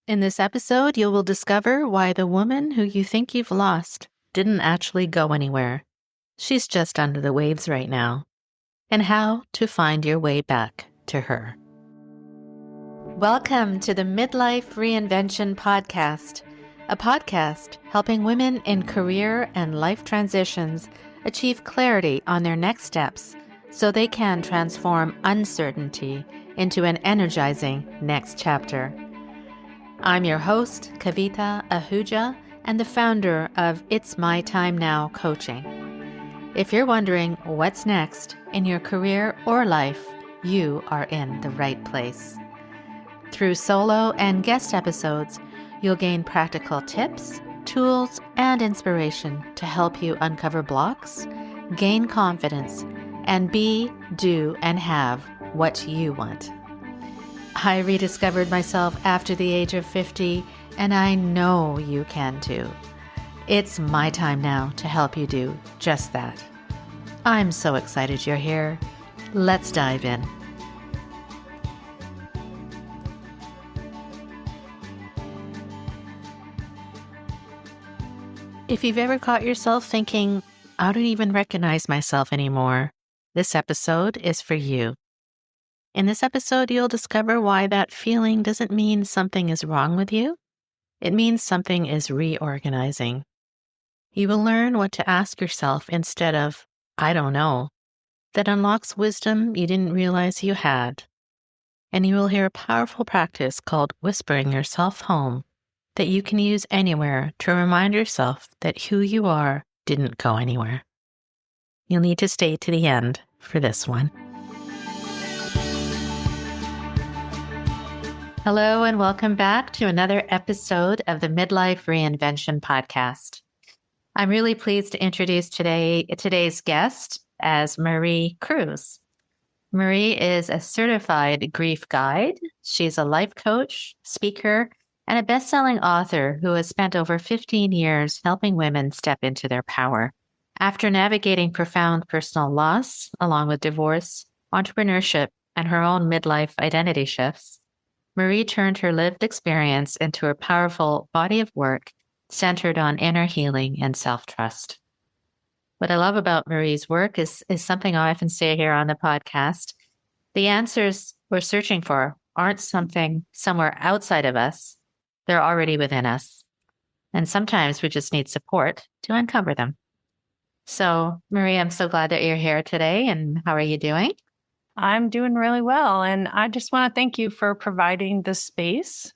In this episode, you will discover why the woman who you think you've lost didn't actually go anywhere. She's just under the waves right now, and how to find your way back to her. Welcome to the Midlife Reinvention Podcast, a podcast helping women in career and life transitions achieve clarity on their next steps so they can transform uncertainty into an energizing next chapter. I'm your host, Kavita Ahuja, and the founder of It's My Time Now Coaching. If you're wondering what's next in your career or life, you are in the right place. Through solo and guest episodes, you'll gain practical tips, tools, and inspiration to help you uncover blocks, gain confidence, and be, do, and have what you want. I rediscovered myself after the age of 50, and I know you can too. It's my time now to help you do just that. I'm so excited you're here. Let's dive in. If you've ever caught yourself thinking, I don't even recognize myself anymore, this episode is for you. In this episode, you'll discover why that feeling doesn't mean something is wrong with you. It means something is reorganizing. You will learn what to ask yourself instead of, I don't know. That unlocks wisdom you didn't realize you had. And you will hear a powerful practice called whispering yourself home that you can use anywhere to remind yourself that who you are didn't go anywhere. You'll need to stay to the end for this one. Hello, and welcome back to another episode of the Midlife Reinvention Podcast. I'm really pleased to introduce today's guest as Marie Cruz. Marie is a certified grief guide. She's a life coach, speaker, and a best-selling author who has spent over 15 years helping women step into their power. After navigating profound personal loss, along with divorce, entrepreneurship, and her own midlife identity shifts, Marie turned her lived experience into a powerful body of work centered on inner healing and self-trust. What I love about Marie's work is something I often say here on the podcast. The answers we're searching for aren't something somewhere outside of us. They're already within us. And sometimes we just need support to uncover them. So, Marie, I'm so glad that you're here today. And how are you doing? I'm doing really well. And I just want to thank you for providing the space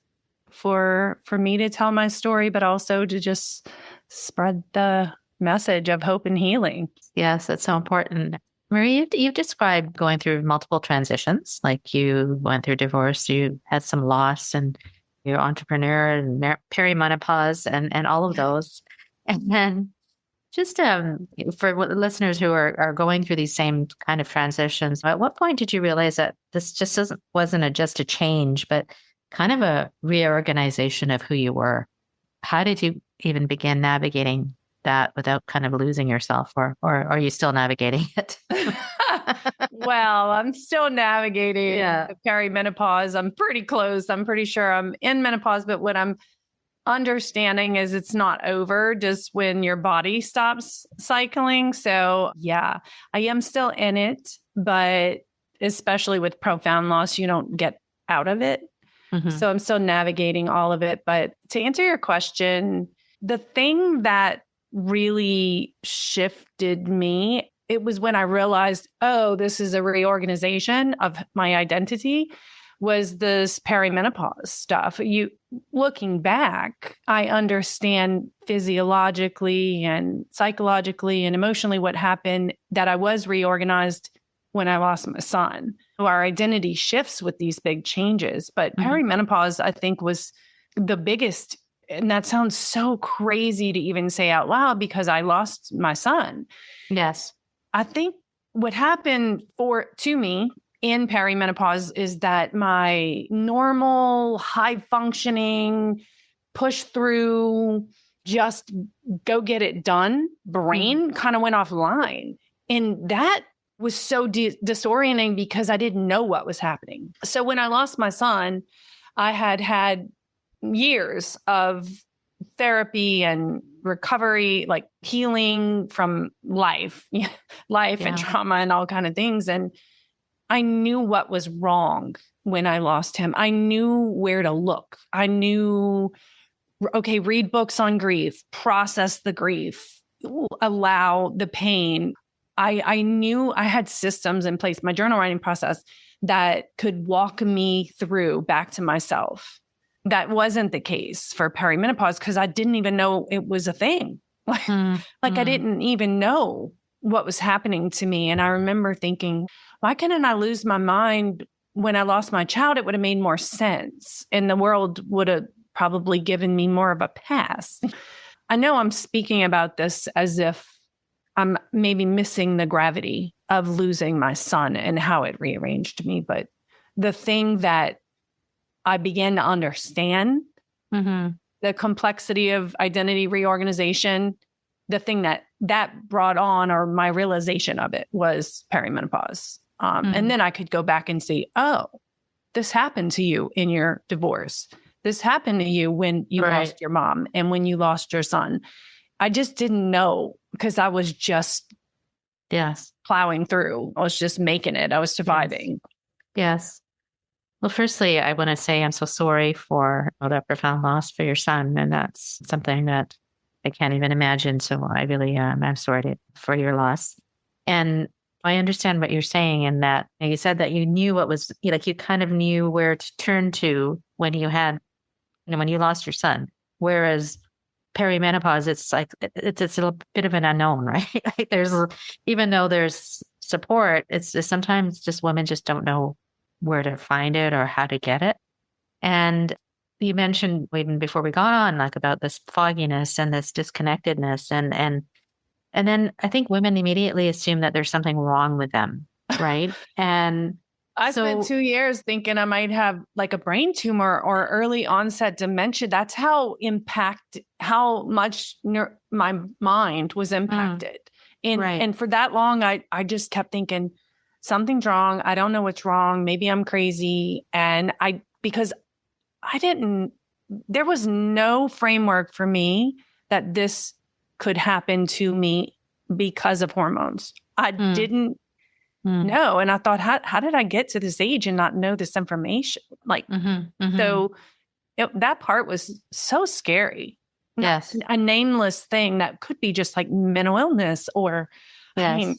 for me to tell my story, but also to just spread the message of hope and healing. Yes, that's so important. Marie, you've described going through multiple transitions, like you went through divorce, you had some loss, and you're an entrepreneur and perimenopause and all of those. And then just for listeners who are going through these same kind of transitions, at what point did you realize that this just wasn't just a change, but kind of a reorganization of who you were? How did you even begin navigating that without kind of losing yourself, or are you still navigating it? Well, I'm still navigating the perimenopause. I'm pretty close. I'm pretty sure I'm in menopause, but what I'm understanding is it's not over just when your body stops cycling. So yeah, I am still in it, but especially with profound loss, you don't get out of it. Mm-hmm. So I'm still navigating all of it. But to answer your question, the thing that really shifted me, it was when I realized, oh, this is a reorganization of my identity, was this perimenopause stuff. Looking back, I understand physiologically and psychologically and emotionally what happened, that I was reorganized when I lost my son. Our identity shifts with these big changes, but perimenopause, I think, was the biggest. And that sounds so crazy to even say out loud because I lost my son. Yes. I think what happened to me in perimenopause is that my normal, high functioning, push through, just go get it done brain kind of went offline. And that was so disorienting because I didn't know what was happening. So when I lost my son, I had years of therapy and recovery, like healing from life and trauma and all kind of things. And I knew what was wrong when I lost him. I knew where to look. I knew, okay, read books on grief, process the grief, allow the pain. I knew I had systems in place, my journal writing process that could walk me through back to myself. That wasn't the case for perimenopause because I didn't even know it was a thing. I didn't even know what was happening to me. And I remember thinking, why couldn't I lose my mind when I lost my child? It would have made more sense and the world would have probably given me more of a pass. I know I'm speaking about this as if I'm maybe missing the gravity of losing my son and how it rearranged me. But the thing that I began to understand, the complexity of identity reorganization, the thing that brought on, or my realization of it, was perimenopause. And then I could go back and see, oh, this happened to you in your divorce. This happened to you when you lost your mom and when you lost your son. I just didn't know because I was just plowing through. I was just making it. I was surviving. Yes. Well, firstly, I want to say I'm so sorry for that profound loss for your son. And that's something that I can't even imagine. So I really I'm sorry for your loss. And I understand what you're saying in that you said that you knew what was, like you kind of knew where to turn to when you had, when you lost your son. Whereas perimenopause, it's like, it's a little bit of an unknown, right? Like even though there's support, it's just, sometimes just women just don't know where to find it or how to get it. And you mentioned even before we got on, like about this fogginess and this disconnectedness. And then I think women immediately assume that there's something wrong with them. Right. And I spent 2 years thinking I might have like a brain tumor or early onset dementia. That's how much my mind was impacted. And for that long, I just kept thinking something's wrong. I don't know what's wrong. Maybe I'm crazy. And because there was no framework for me that this could happen to me because of hormones. I didn't know. And I thought, how did I get to this age and not know this information? So that part was so scary. Yes. A nameless thing that could be just like mental illness or, Yes.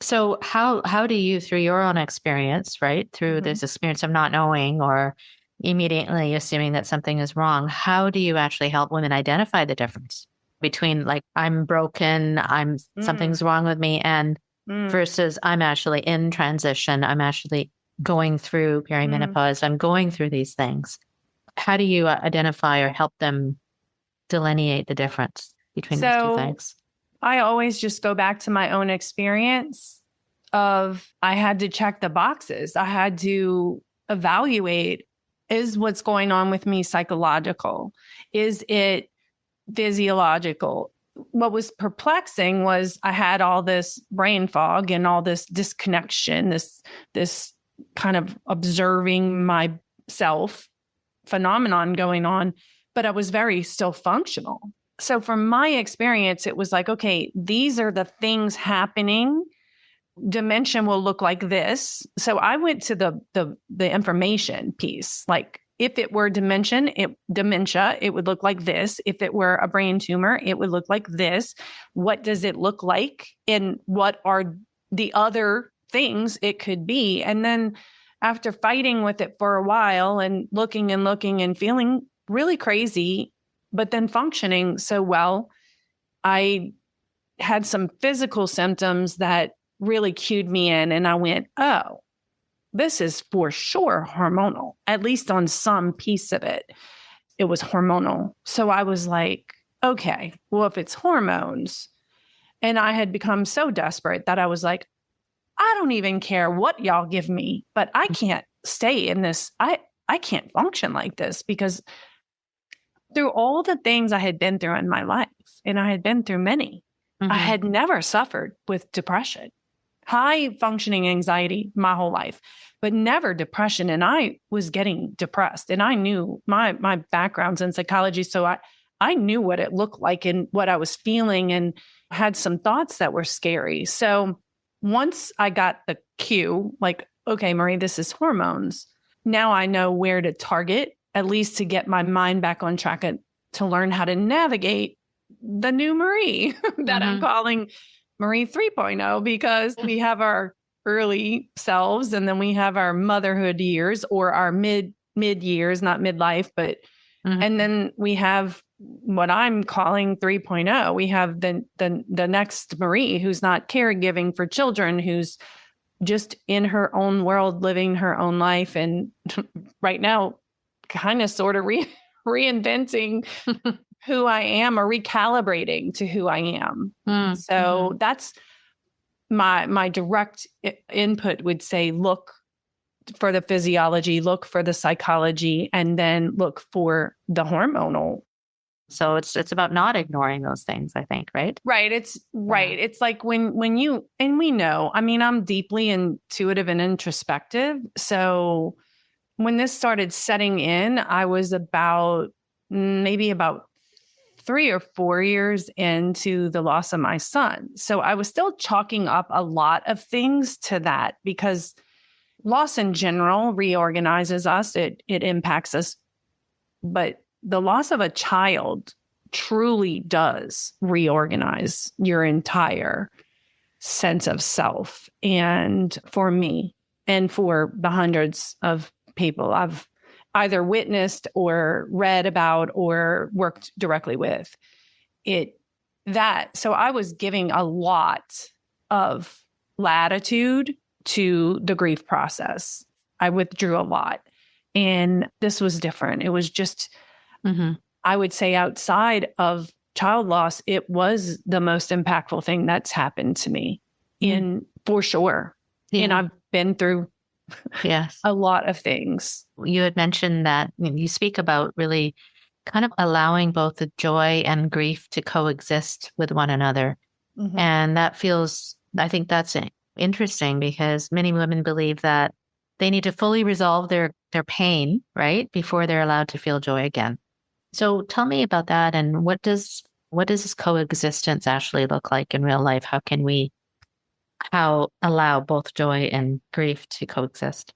So how do you, through your own experience, right, through this experience of not knowing or immediately assuming that something is wrong, how do you actually help women identify the difference between like, I'm broken, something's wrong with me, and versus I'm actually in transition, I'm actually going through perimenopause, I'm going through these things? How do you identify or help them delineate the difference between these two things? I always just go back to my own experience of I had to check the boxes. I had to evaluate, is what's going on with me psychological? Is it physiological? What was perplexing was I had all this brain fog and all this disconnection, this kind of observing myself phenomenon going on, but I was very still functional. So from my experience, it was like, okay, these are the things happening. Dementia will look like this. So I went to the information piece. Like if it were dementia, it would look like this. If it were a brain tumor, it would look like this. What does it look like? And what are the other things it could be? And then after fighting with it for a while and looking and feeling really crazy, but then functioning so well, I had some physical symptoms that really cued me in. And I went, oh, this is for sure hormonal, at least on some piece of it. It was hormonal. So I was like, okay, well, if it's hormones, and I had become so desperate that I was like, I don't even care what y'all give me, but I can't stay in this. I can't function like this, because through all the things I had been through in my life, and I had been through many, I had never suffered with depression. high functioning anxiety my whole life, but never depression. And I was getting depressed, and I knew my background's in psychology. So I knew what it looked like and what I was feeling, and had some thoughts that were scary. So once I got the cue, like, okay, Marie, this is hormones. Now I know where to target, at least to get my mind back on track and to learn how to navigate the new Marie that I'm calling Marie 3.0, because we have our early selves, and then we have our motherhood years, or our mid years, not midlife, but and then we have what I'm calling 3.0. We have the next Marie, who's not caregiving for children, who's just in her own world, living her own life, and right now kind of sort of reinventing who I am, or recalibrating to who I am. So that's my direct input would say, look for the physiology, look for the psychology, and then look for the hormonal. So it's about not ignoring those things, I think, right? Right. It's right. It's like when you, and we know, I mean, I'm deeply intuitive and introspective. So when this started setting in, I was maybe about 3 or 4 years into the loss of my son. So I was still chalking up a lot of things to that, because loss in general reorganizes us. It impacts us. But the loss of a child truly does reorganize your entire sense of self. And for me, and for the hundreds of people I've either witnessed or read about or worked directly with, so I was giving a lot of latitude to the grief process. I withdrew a lot. And this was different. It was just, I would say, outside of child loss, it was the most impactful thing that's happened to me, for sure. Yeah. And I've been through a lot of things. You had mentioned that you speak about really kind of allowing both the joy and grief to coexist with one another. And that I think that's interesting, because many women believe that they need to fully resolve their pain, right, before they're allowed to feel joy again. So tell me about that, and what does this coexistence actually look like in real life? How allow both joy and grief to coexist?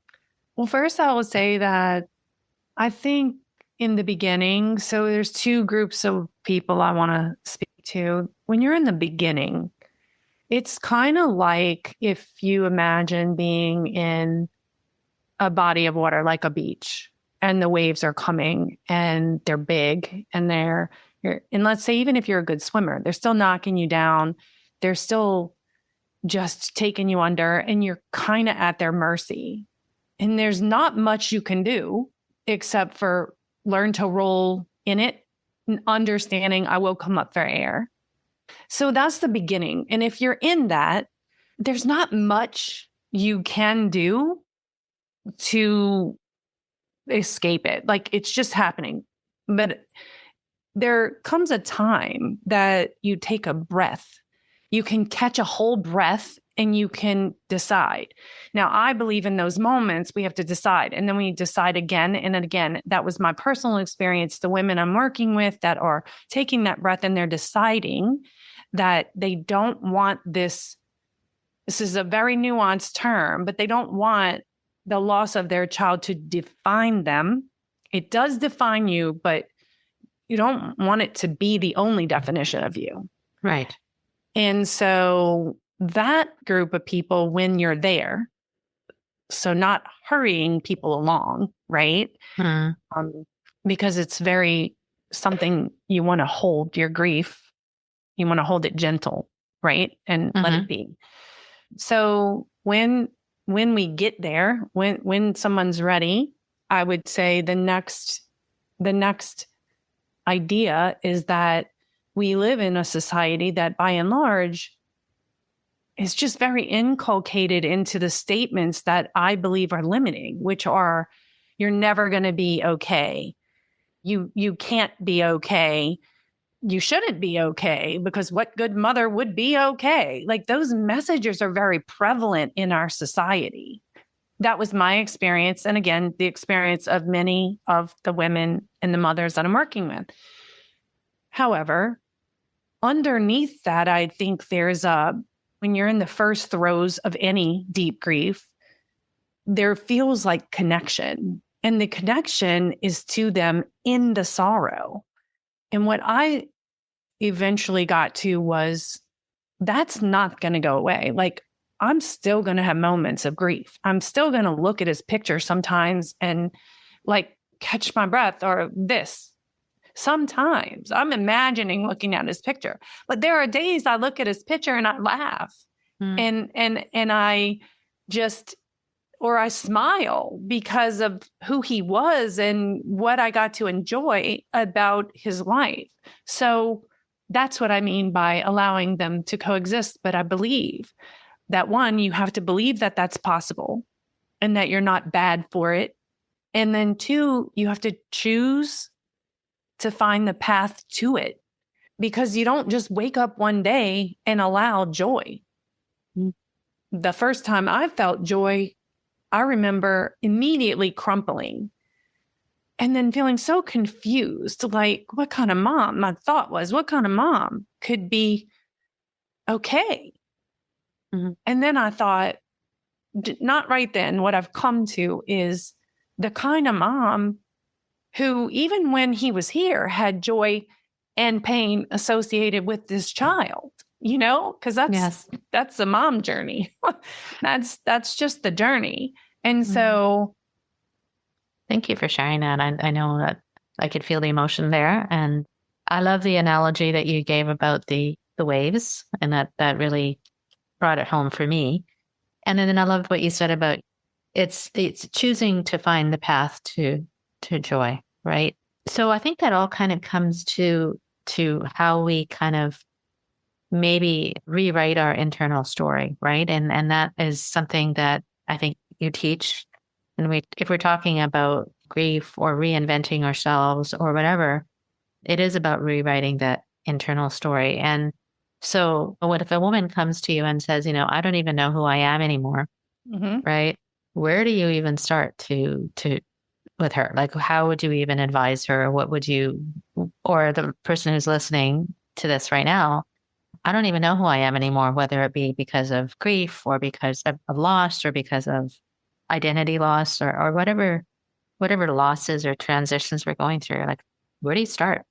Well, first I will say that I think in the beginning, so there's 2 groups of people I want to speak to. When you're in the beginning, it's kind of like if you imagine being in a body of water, like a beach, and the waves are coming and they're big, and and let's say, even if you're a good swimmer, they're still knocking you down. They're still just taking you under, and you're kind of at their mercy. And there's not much you can do except for learn to roll in it, and understanding I will come up for air. So that's the beginning. And if you're in that, there's not much you can do to escape it. Like, it's just happening. But there comes a time that you take a breath. You can catch a whole breath, and you can decide. Now, I believe in those moments we have to decide, and then we decide again and again. That was my personal experience. The women I'm working with that are taking that breath, and they're deciding that they don't want this. This is a very nuanced term, but they don't want the loss of their child to define them. It does define you, but you don't want it to be the only definition of you. Right. And so that group of people, when you're there, so not hurrying people along, right? Because it's very something you want to hold your grief. You want to hold it gentle, right? And let it be. So when we get there, when someone's ready, I would say the next idea is that we live in a society that, by and large, is just very inculcated into the statements that I believe are limiting, which are, you're never going to be okay. You can't be okay. you shouldn't be okay because what good mother would be okay? Like those messages are very prevalent in our society. That was my experience. And again, the experience of many of the women and the mothers that I'm working with. However, underneath that, I think there's when you're in the first throes of any deep grief, there feels like connection. And the connection is to them in the sorrow. And what I eventually got to was that's not going to go away. Like, I'm still going to have moments of grief. I'm still going to look at his picture sometimes and like catch my breath or this. Sometimes I'm imagining looking at his picture, but there are days I look at his picture and I laugh and I just, or I smile because of who he was and what I got to enjoy about his life. So that's what I mean by allowing them to coexist. But I believe that one, you have to believe that that's possible and that you're not bad for it. And then two, you have to choose to find the path to it because you don't just wake up one day and allow joy. The first time I felt joy, I remember immediately crumpling and then feeling so confused, like what kind of mom? My thought was, what kind of mom could be okay? And then I thought, not right then, what I've come to is the kind of mom who, even when he was here, had joy and pain associated with this child, because that's the mom journey. That's just the journey. And so thank you for sharing that. I know that I could feel the emotion there. And I love the analogy that you gave about the waves, and that really brought it home for me. And then I loved what you said about it's choosing to find the path to joy, right? So I think that all kind of comes to how we kind of maybe rewrite our internal story, right? And that is something that I think you teach. And if we're talking about grief or reinventing ourselves or whatever, it is about rewriting that internal story. And so what if a woman comes to you and says, I don't even know who I am anymore, right? Where do you even start to with her? Like, how would you even advise her? What would you, or the person who's listening to this right now, I don't even know who I am anymore, whether it be because of grief or because of loss or because of identity loss or whatever losses or transitions we're going through. Like, where do you start?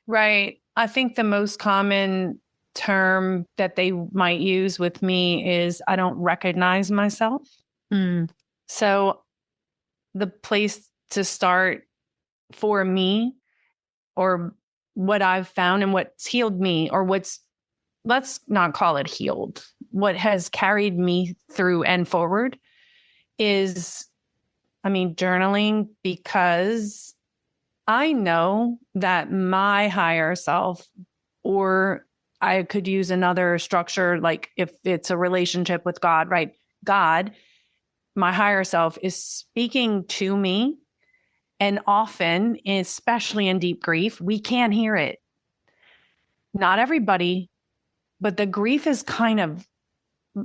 Right. I think the most common term that they might use with me is I don't recognize myself. So the place to start for me, or what I've found and what's healed me, or let's not call it healed, what has carried me through and forward is, journaling, because I know that my higher self, or I could use another structure, like if it's a relationship with God, right? God, my higher self, is speaking to me. And often, especially in deep grief, we can't hear it. Not everybody, but the grief is kind of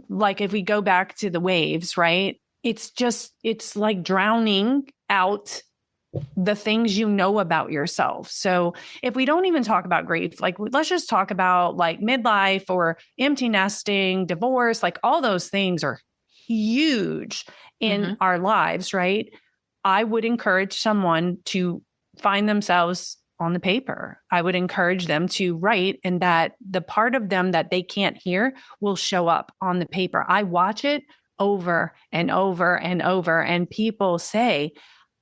like, if we go back to the waves, right? It's like drowning out the things you know about yourself. So if we don't even talk about grief, like let's just talk about like midlife or empty nesting, divorce, like all those things are huge in our lives, right? I would encourage someone to find themselves on the paper. I would encourage them to write, and that the part of them that they can't hear will show up on the paper. I watch it over and over and over, and people say,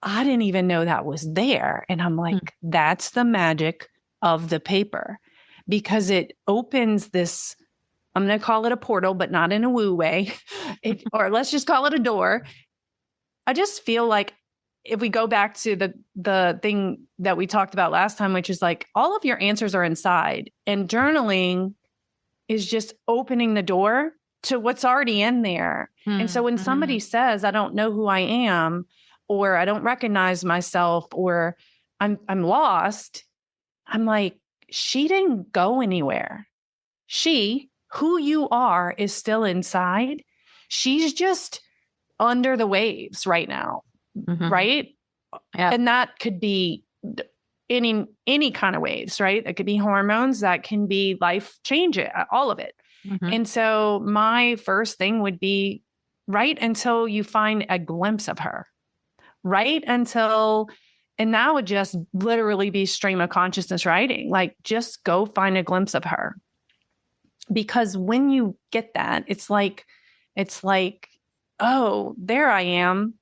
I didn't even know that was there. And I'm like, that's the magic of the paper, because it opens this, I'm going to call it a portal, but not in a woo way, or let's just call it a door. I just feel like if we go back to the thing that we talked about last time, which is like all of your answers are inside, and journaling is just opening the door to what's already in there. And so when somebody says, I don't know who I am, or I don't recognize myself, or I'm lost, I'm like, she didn't go anywhere. Who you are, is still inside. She's just under the waves right now. Right? Yeah. And that could be any kind of waves, right? It could be hormones, that can be life change, all of it. And so my first thing would be right until you find a glimpse of her, right until, and that would just literally be stream of consciousness writing, like just go find a glimpse of her. Because when you get that, it's like, oh, there I am.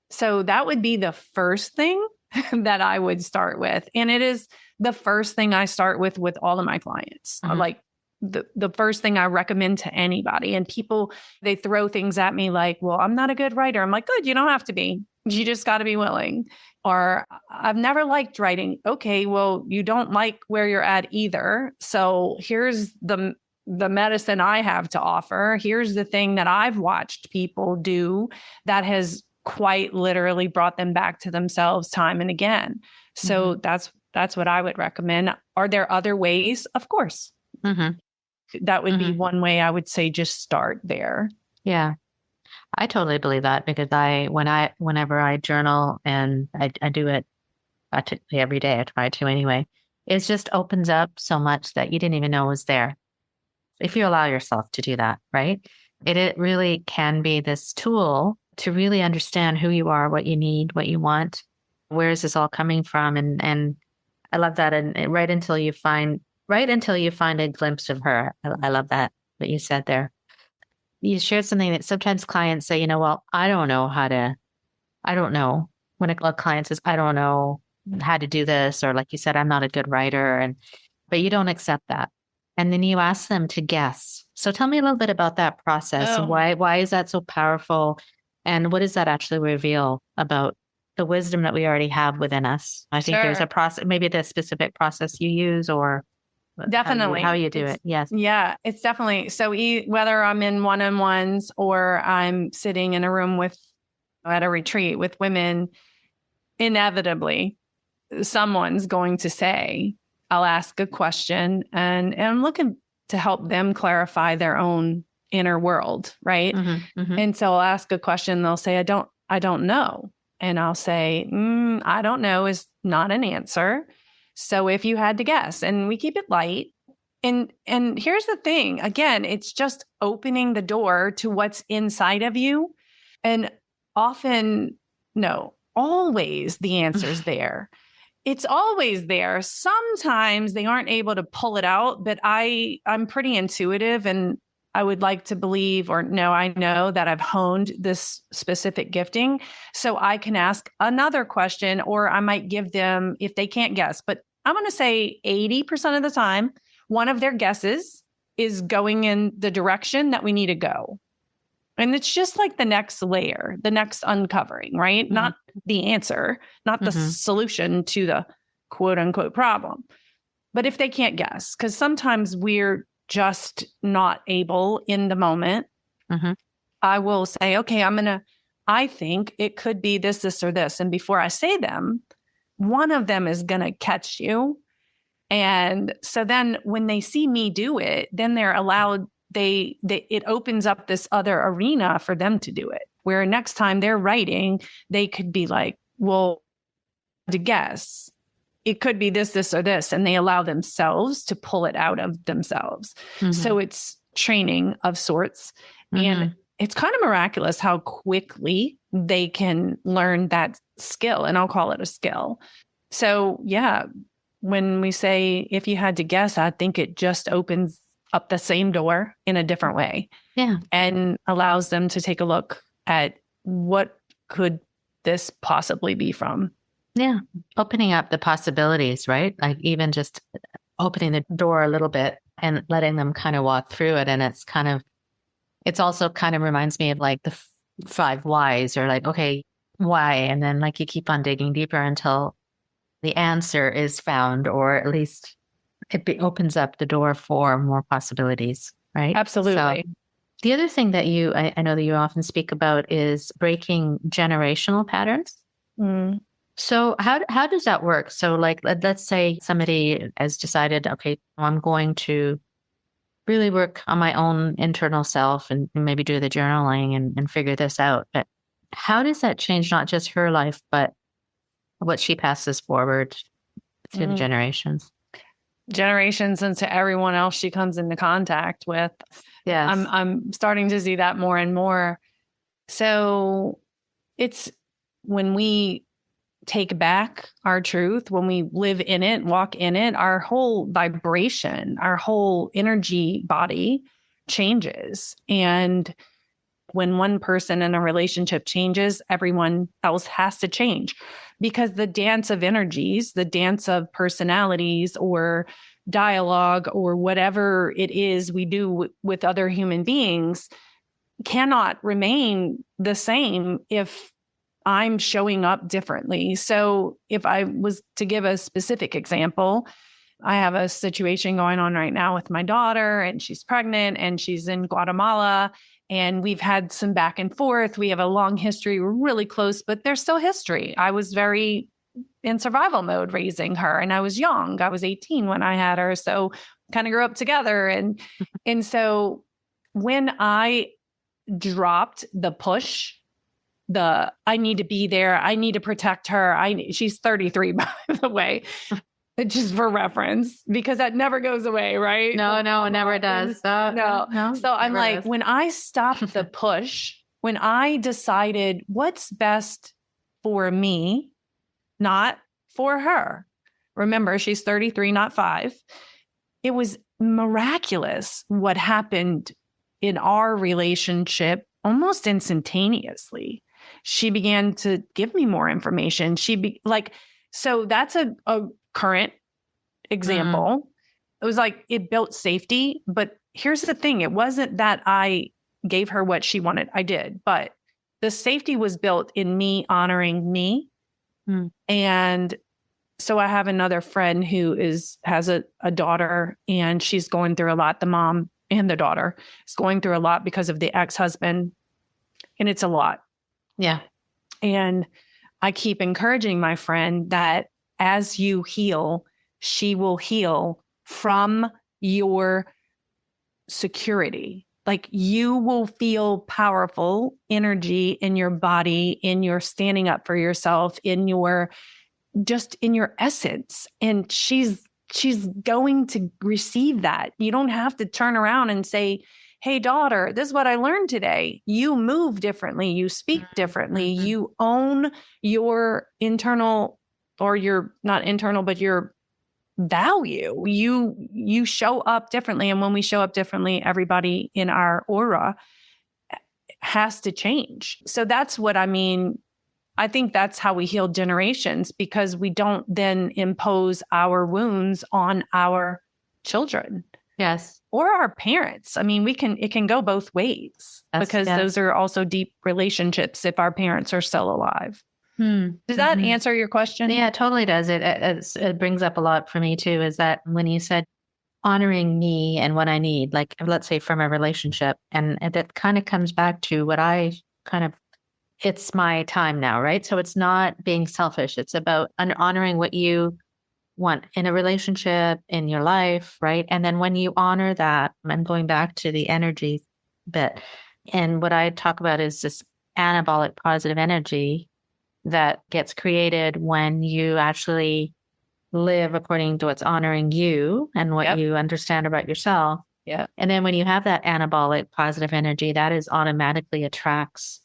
So that would be the first thing that I would start with. And it is the first thing I start with all of my clients. Like the first thing I recommend to anybody. And people, they throw things at me like, well, I'm not a good writer. I'm like, good, you don't have to be. You just got to be willing. Or I've never liked writing. Okay, well, you don't like where you're at either. So here's the medicine I have to offer. Here's the thing that I've watched people do that has quite literally brought them back to themselves time and again. So that's what I would recommend. Are there other ways? Of course. That would be one way I would say, just start there. Yeah. I totally believe that, because whenever I journal, and I do it practically every day, I try to anyway, it just opens up so much that you didn't even know was there. If you allow yourself to do that, right? It really can be this tool to really understand who you are, what you need, what you want, where is this all coming from? And I love that. And right until you find a glimpse of her. I love that, what you said there. You shared something that sometimes clients say, well, I don't know. When a client says, I don't know how to do this, or like you said, I'm not a good writer, but you don't accept that. And then you ask them to guess. So tell me a little bit about that process. Oh. Why is that so powerful? And what does that actually reveal about the wisdom that we already have within us? I think there's a process, maybe the specific process you use, or definitely how you do it. Yes. Yeah, it's definitely. So whether I'm in one-on-ones or I'm sitting in a room at a retreat with women, inevitably someone's going to say, I'll ask a question, and I'm looking to help them clarify their own inner world. Right. And so I'll ask a question. They'll say, I don't know. And I'll say, I don't know is not an answer. So if you had to guess, and we keep it light. And here's the thing, again, it's just opening the door to what's inside of you. And often, no, always the answer's there. It's always there. Sometimes they aren't able to pull it out, but I'm pretty intuitive, and I would like to believe, or no, I know that I've honed this specific gifting. So I can ask another question, or I might give them, if they can't guess, but I'm going to say 80% of the time, one of their guesses is going in the direction that we need to go. And it's just like the next layer, the next uncovering, right? Not the answer, not the solution to the quote unquote problem. But if they can't guess, because sometimes we're just not able in the moment, I will say, okay, I think it could be this, or this. And before I say them, one of them is going to catch you. And so then when they see me do it, then they're allowed, it opens up this other arena for them to do it, where next time they're writing, they could be like, well, to guess, it could be this, or this. And they allow themselves to pull it out of themselves. So it's training of sorts. And it's kind of miraculous how quickly they can learn that skill. And I'll call it a skill. So yeah, when we say, if you had to guess, I think it just opens up the same door in a different way. Yeah. And allows them to take a look at what could this possibly be from. Yeah. Opening up the possibilities, right? Like even just opening the door a little bit and letting them kind of walk through it. And it's also kind of reminds me of like the 5 whys, or like, okay, why? And then like you keep on digging deeper until the answer is found, or at least it opens up the door for more possibilities, right? Absolutely. So, the other thing that I know that you often speak about is breaking generational patterns. So how does that work? So like, let's say somebody has decided, okay, I'm going to really work on my own internal self and maybe do the journaling and figure this out. But how does that change not just her life, but what she passes forward through the generations? Generations into everyone else she comes into contact with. Yes. I'm starting to see that more and more. So it's when we take back our truth, when we live in it, walk in it, our whole vibration, our whole energy body changes. And when one person in a relationship changes, everyone else has to change, because the dance of energies, the dance of personalities or dialogue or whatever it is we do with other human beings cannot remain the same if I'm showing up differently. So if I was to give a specific example, I have a situation going on right now with my daughter, and she's pregnant and she's in Guatemala, and we've had some back and forth. We have a long history. We're really close, but there's still history. I was very in survival mode raising her, and I was young. I was 18 when I had her. So kind of grew up together. And so when I dropped the push, I need to be there, I need to protect her. She's 33, by the way, just for reference, because that never goes away, right? No, it never does. No. So I'm like, when I stopped the push, when I decided what's best for me, not for her. Remember, she's 33, not 5. It was miraculous what happened in our relationship almost instantaneously. She began to give me more information. So that's a current example. It was like it built safety. But here's the thing. It wasn't that I gave her what she wanted. I did. But the safety was built in me honoring me. And so I have another friend who has a daughter, and she's going through a lot. The mom and the daughter is going through a lot because of the ex-husband. And it's a lot. Yeah. And I keep encouraging my friend that as you heal, she will heal from your security. Like, you will feel powerful energy in your body, in your standing up for yourself, in your essence. And she's going to receive that. You don't have to turn around and say, hey, daughter, this is what I learned today. You move differently. You speak differently. You own your internal, or your not internal, but your value. You show up differently. And when we show up differently, everybody in our aura has to change. So that's what I mean. I think that's how we heal generations, because we don't then impose our wounds on our children. Yes. Or our parents. I mean, it can go both ways, because those are also deep relationships if our parents are still alive. Does that answer your question? Yeah, it totally does. It brings up a lot for me too, is that when you said honoring me and what I need, like, let's say from a relationship, and that kind of comes back to what I it's my time now, right? So it's not being selfish. It's about honoring what you want in a relationship, in your life, right? And then when you honor that, and going back to the energy bit, and what I talk about is this anabolic positive energy that gets created when you actually live according to what's honoring you and what you understand about yourself. Yeah. And then when you have that anabolic positive energy, that is automatically attracts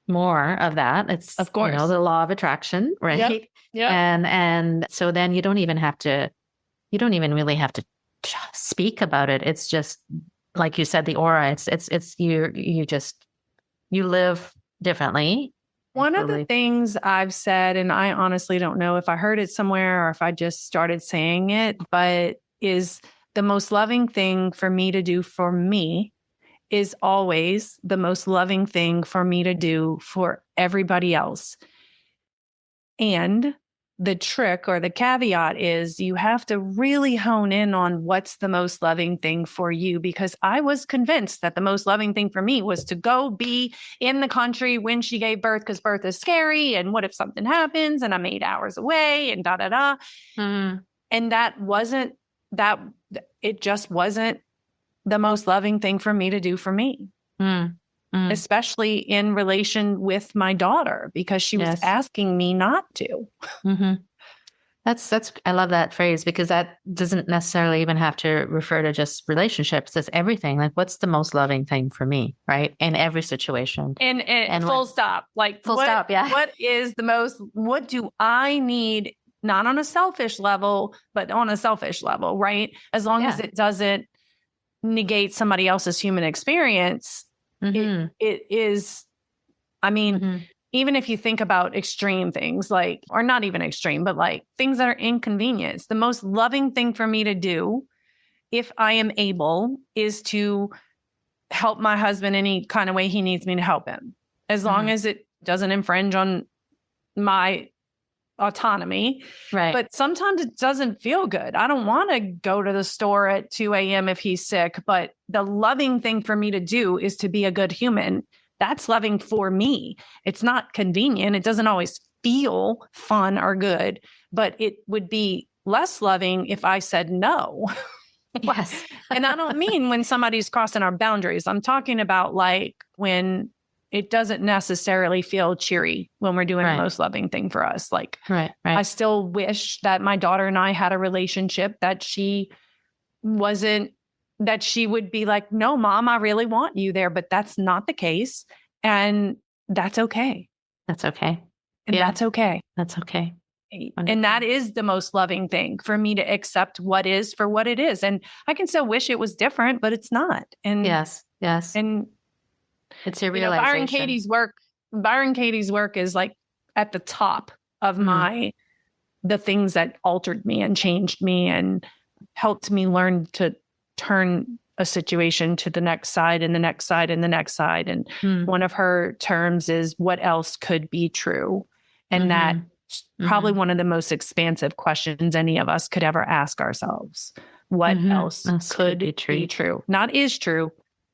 more of that. It's, of course, the law of attraction, right? Yeah. And so then you don't even really have to speak about it. It's just, like you said, the aura, you live differently. One of the things I've said, and I honestly don't know if I heard it somewhere or if I just started saying it, but is the most loving thing for me to do for me is always the most loving thing for me to do for everybody else. And the trick or the caveat is you have to really hone in on what's the most loving thing for you, because I was convinced that the most loving thing for me was to go be in the country when she gave birth, because birth is scary. And what if something happens and I'm 8 hours away and da, da, da. And it just wasn't the most loving thing for me to do for me. Especially in relation with my daughter, because she was asking me not to. That's I love that phrase, because that doesn't necessarily even have to refer to just relationships. It's everything. Like, what's the most loving thing for me, right? In every situation. And full stop. Like, full stop, yeah. What do I need, not on a selfish level, but on a selfish level, right? As long as it doesn't negate somebody else's human experience, it is, I mean, even if you think about extreme things, like, or not even extreme, but like things that are inconvenience, the most loving thing for me to do, if I am able, is to help my husband any kind of way he needs me to help him, as long as it doesn't infringe on my autonomy. Right. But sometimes it doesn't feel good. I don't want to go to the store at 2 a.m. if he's sick, but the loving thing for me to do is to be a good human. That's loving for me. It's not convenient. It doesn't always feel fun or good, but it would be less loving if I said no. Yes. And I don't mean when somebody's crossing our boundaries. I'm talking about like when it doesn't necessarily feel cheery when we're doing the most loving thing for us. Like, I still wish that my daughter and I had a relationship that she would be like, no, Mom, I really want you there, but that's not the case. And that's okay. That's okay. And that's okay. That's okay. And that is the most loving thing, for me to accept what is for what it is. And I can still wish it was different, but it's not. And yes. And it's your realization. Byron Katie's work is like at the top of the things that altered me and changed me and helped me learn to turn a situation to the next side and the next side and the next side. And one of her terms is, what else could be true? And that's probably one of the most expansive questions any of us could ever ask ourselves. What else could be true? Not is true,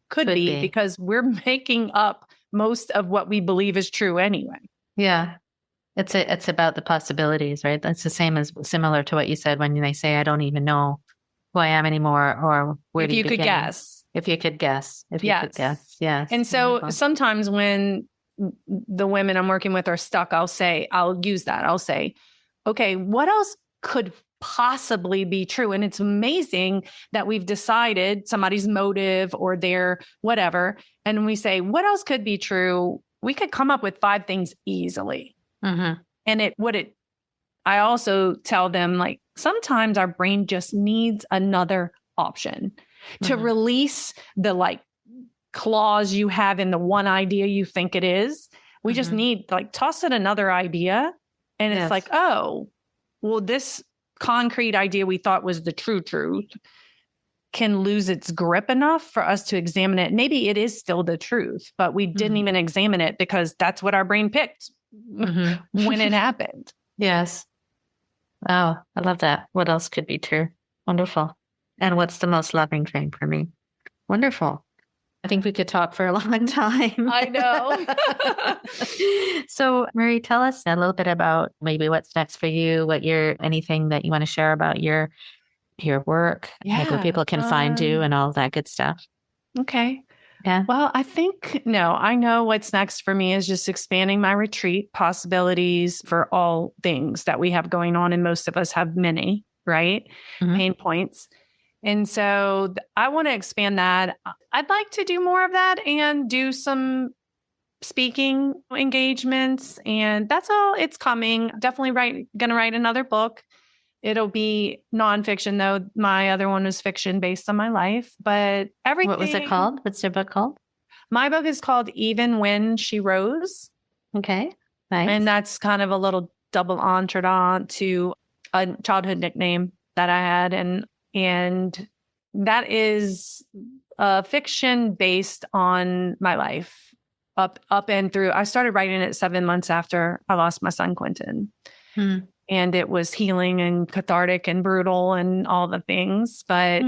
could be, because we're making up most of what we believe is true anyway. Yeah. It's about the possibilities, right? That's the similar to what you said when they say, I don't even know who I am anymore, or where if you could guess. If you could guess. Yes. And so sometimes when the women I'm working with are stuck, I'll use that. I'll say, okay, what else could possibly be true? And it's amazing that we've decided somebody's motive or their whatever. And we say, what else could be true? We could come up with 5 things easily. And I also tell them, like, sometimes our brain just needs another option to release the like clause you have in the one idea you think it is. We just need, like, toss it another idea. And it's like, oh, well, this concrete idea we thought was the true truth can lose its grip enough for us to examine it. Maybe it is still the truth, but we didn't even examine it because that's what our brain picked when it happened. Yes. Wow. I love that. What else could be true? Wonderful. And what's the most loving thing for me? Wonderful. I think we could talk for a long time. I know. So, Marie, tell us a little bit about maybe what's next for you, anything that you want to share about your work, like where people can find you and all that good stuff. Okay. Yeah. Well, I know what's next for me is just expanding my retreat possibilities for all things that we have going on. And most of us have many, right? Pain points. And so I want to expand that. I'd like to do more of that and do some speaking engagements. And that's all. It's coming. Definitely going to write another book. It'll be nonfiction, though. My other one was fiction based on my life. But everything. What was it called? What's your book called? My book is called Even When She Rose. Okay. Nice. And that's kind of a little double entendre to a childhood nickname that I had. And that is fiction based on my life up and through. I started writing it 7 months after I lost my son, Quentin. And it was healing and cathartic and brutal and all the things. But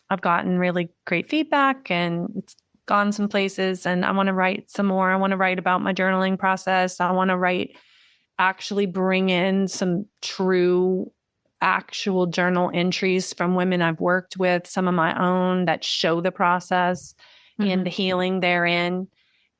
I've gotten really great feedback and it's gone some places, and I want to write some more. I want to write about my journaling process. I want to actually bring in some true actual journal entries from women I've worked with, some of my own that show the process and the healing therein.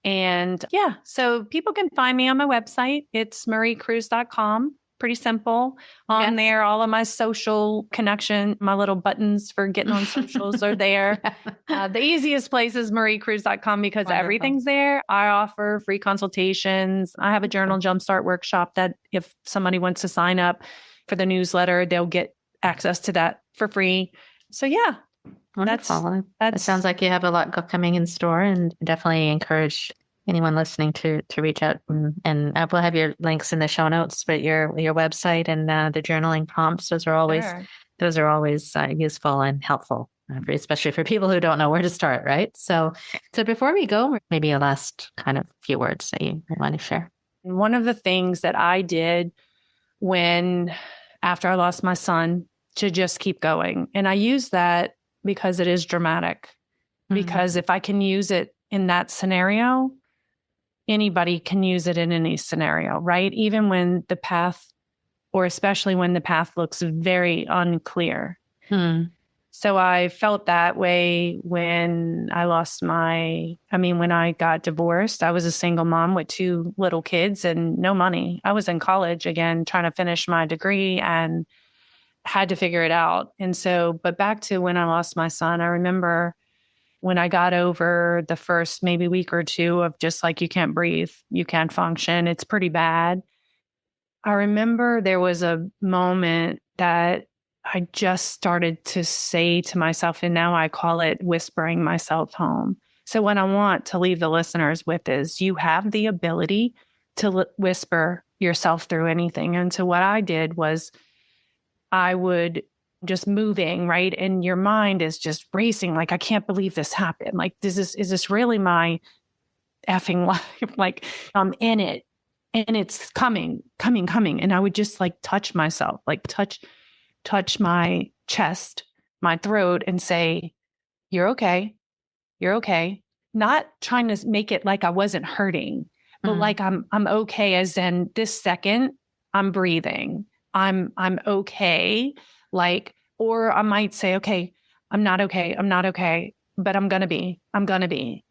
And yeah, so people can find me on my website. It's mariecruz.com. Pretty simple. On there, all of my social connection, my little buttons for getting on socials are there. The easiest place is mariecruz.com because everything's there. I offer free consultations. I have a journal jumpstart workshop that if somebody wants to sign up for the newsletter, they'll get access to that for free. So yeah. Wonderful. It sounds like you have a lot coming in store, and definitely encourage anyone listening to reach out. And we'll have your links in the show notes, but your website and the journaling prompts, those are always useful and helpful, especially for people who don't know where to start, right? So before we go, maybe a last kind of few words that you want to share. One of the things that I did after I lost my son, to just keep going. And I use that because it is dramatic. Because if I can use it in that scenario, anybody can use it in any scenario, right? Even when the path, or especially when the path looks very unclear. So I felt that way when when I got divorced. I was a single mom with 2 little kids and no money. I was in college again, trying to finish my degree and had to figure it out. And so, but back to when I lost my son, I remember when I got over the first maybe week or 2 of just like, you can't breathe, you can't function, it's pretty bad. I remember there was a moment that I just started to say to myself, and now I call it whispering myself home. So what I want to leave the listeners with is you have the ability to whisper yourself through anything. And so what I did was I would just moving, right? And your mind is just racing. Like, I can't believe this happened. Like, is this really my effing life? Like, I'm in it and it's coming. And I would just like touch myself, like touch my chest, my throat, and say, you're okay. You're okay. Not trying to make it like I wasn't hurting, but like I'm okay, as in this second I'm breathing. I'm okay. Like, or I might say, okay, I'm not okay, but I'm going to be.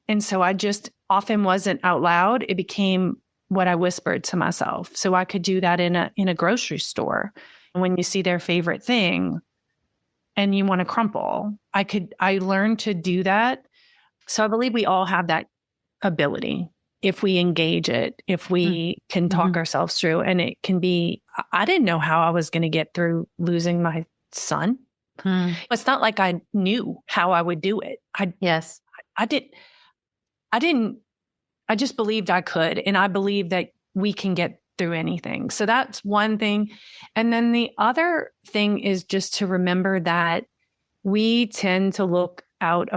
And so I just often wasn't out loud. It became what I whispered to myself. So I could do that in a grocery store. When you see their favorite thing and you want to crumple, I learned to do that. So I believe we all have that ability if we engage it, if we can talk ourselves through. And it can be, I didn't know how I was going to get through losing my son. It's not like I knew how I would do it. I just believed I could. And I believe that we can get through anything. So that's one thing. And then the other thing is just to remember that we tend to look outside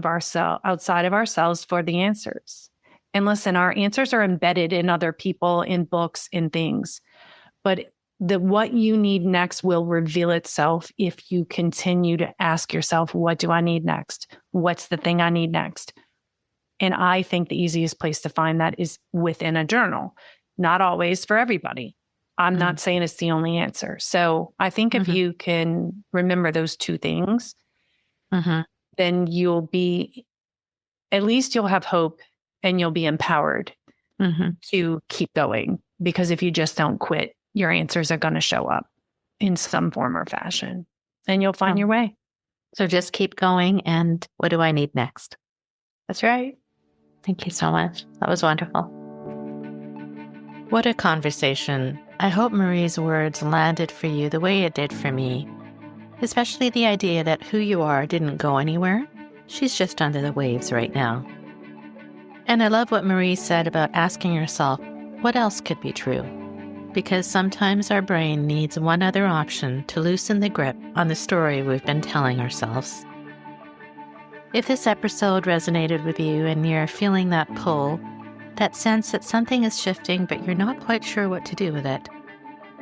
of ourselves for the answers. And listen, our answers are embedded in other people, in books, in things. But what you need next will reveal itself if you continue to ask yourself, what do I need next? What's the thing I need next? And I think the easiest place to find that is within a journal. Not always for everybody. I'm not saying it's the only answer. So I think if you can remember those 2 things, then at least you'll have hope and you'll be empowered to keep going. Because if you just don't quit, your answers are going to show up in some form or fashion and you'll find your way. So just keep going. And what do I need next? That's right. Thank you so much. That was wonderful. What a conversation. I hope Marie's words landed for you the way it did for me, especially the idea that who you are didn't go anywhere. She's just under the waves right now. And I love what Marie said about asking yourself, what else could be true? Because sometimes our brain needs one other option to loosen the grip on the story we've been telling ourselves. If this episode resonated with you and you're feeling that pull, that sense that something is shifting but you're not quite sure what to do with it,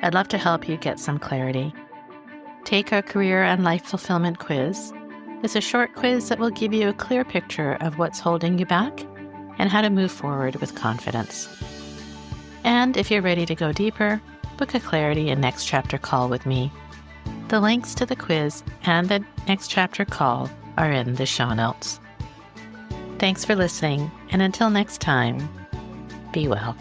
I'd love to help you get some clarity. Take our career and life fulfillment quiz. It's a short quiz that will give you a clear picture of what's holding you back and how to move forward with confidence. And if you're ready to go deeper, book a Clarity and Next Chapter call with me. The links to the quiz and the Next Chapter call are in the show notes. Thanks for listening, and until next time, be well.